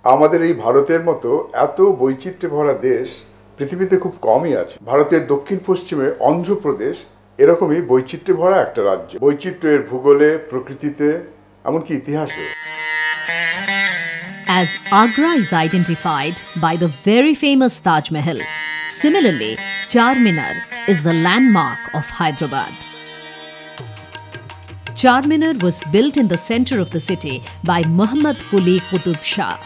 আমাদের এই ভারতের মতো এত বৈচিত্র্যে ভরা দেশ পৃথিবীতে খুব কমই আছে। ভারতের দক্ষিণ পশ্চিমে অন্ধ্রপ্রদেশ এরকমই বৈচিত্র্যে ভরা একটা রাজ্য। বৈচিত্র্যের ভূগোলে, প্রকৃতিতে, এমনকি ইতিহাসে। As Agra is identified by the very famous Taj Mahal, similarly, Charminar is the landmark of Hyderabad. Charminar was built in the center of the city by Muhammad Quli Qutub Shah.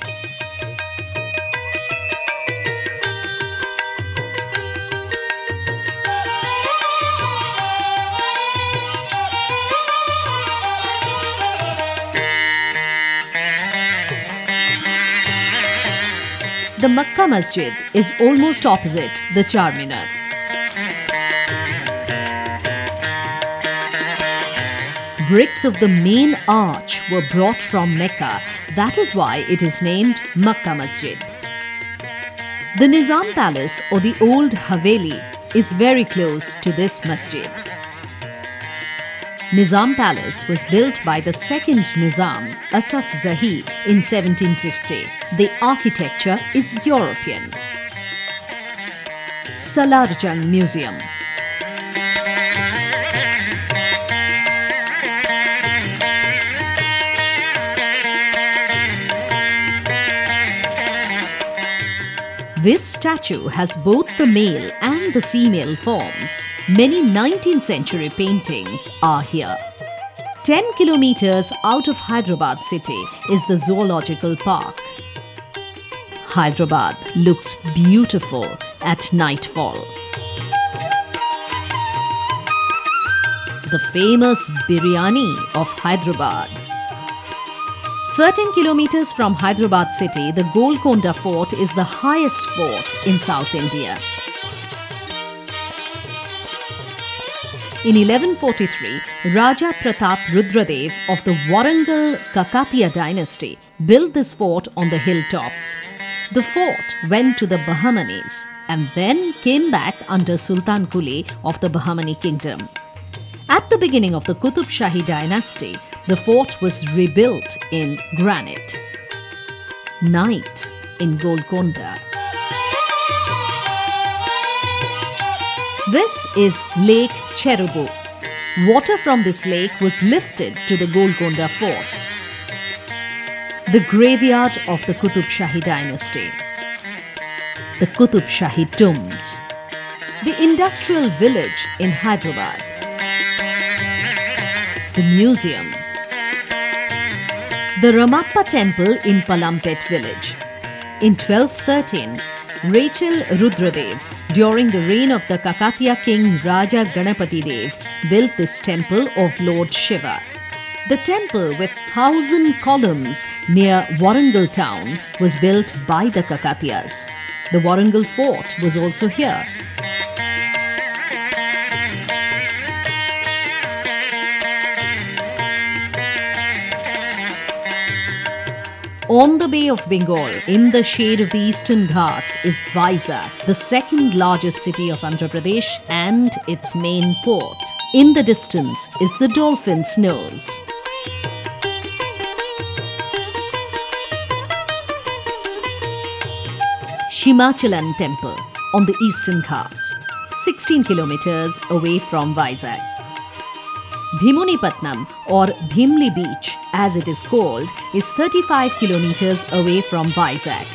The Makkah Masjid is almost opposite the Charminar. Bricks of the main arch were brought from Mecca. That is why it is named Makkah Masjid. The Nizam Palace or the old Haveli is very close to this masjid. Nizam Palace was built by the second Nizam, Asaf Zahi, in 1750. The architecture is European. Salarjung Museum. This statue has both the male and the female forms. Many 19th century paintings are here. 10 kilometers out of Hyderabad city is the Zoological Park. Hyderabad looks beautiful at nightfall. The famous biryani of Hyderabad. 13 kilometers from Hyderabad city, the Golconda Fort is the highest fort in South India. In 1143, Raja Pratap Rudradev of the Warangal Kakatiya dynasty built this fort on the hilltop. The fort went to the Bahamanis and then came back under Sultan Quli of the Bahamani kingdom. At the beginning of the Qutub Shahi dynasty, the fort was rebuilt in granite. Night in Golconda. This is Lake Cherubu. Water from this lake was lifted to the Golconda fort. The graveyard of the Qutub Shahi dynasty. The Qutub Shahi tombs. The industrial village in Hyderabad. The museum. The Ramappa temple in Palampet village. In 1213, Rachel Rudradev, during the reign of the Kakatiya king Raja Ganapati Dev, built this temple of Lord Shiva. The temple with 1,000 columns near Warangal town was built by the Kakatiyas. The Warangal fort was also here. On the Bay of Bengal, in the shade of the Eastern Ghats, is Vizag, the second largest city of Andhra Pradesh and its main port. In the distance is the Dolphin's Nose. Shimachalan Temple on the Eastern Ghats, 16 kilometers away from Vizag. Bhimunipatnam or Bhimli Beach, as it is called, is 35 kilometers away from Vizag.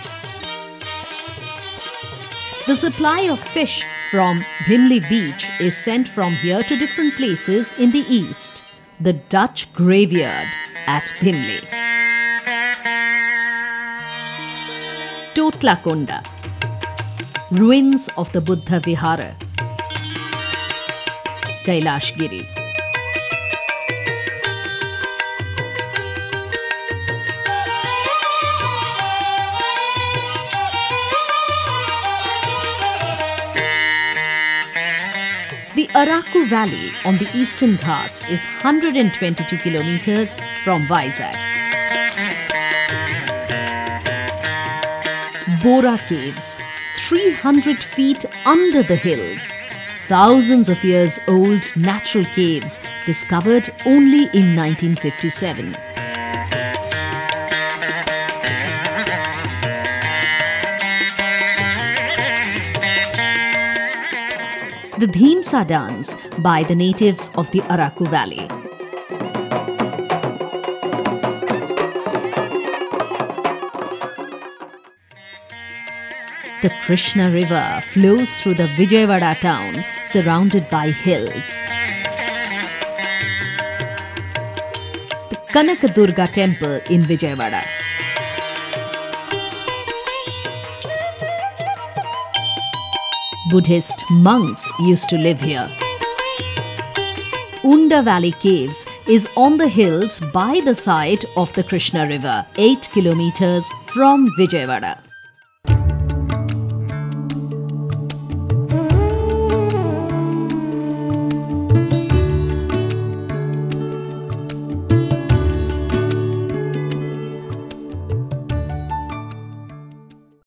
The supply of fish from Bhimli Beach is sent from here to different places in the east. The Dutch graveyard at Bhimli. Totlakonda, ruins of the Buddha Vihara. Kailashgiri. The Araku Valley on the Eastern Ghats is 122 kilometers from Vizag. Bora Caves, 300 feet under the hills. Thousands of years old natural caves discovered only in 1957. The Dhimsa dance by the natives of the Araku Valley. The Krishna River flows through the Vijayawada town, surrounded by hills. The Kanakadurga temple in Vijayawada. Buddhist monks used to live here. Unda Valley Caves is on the hills by the side of the Krishna River, 8 kilometers from Vijayawada.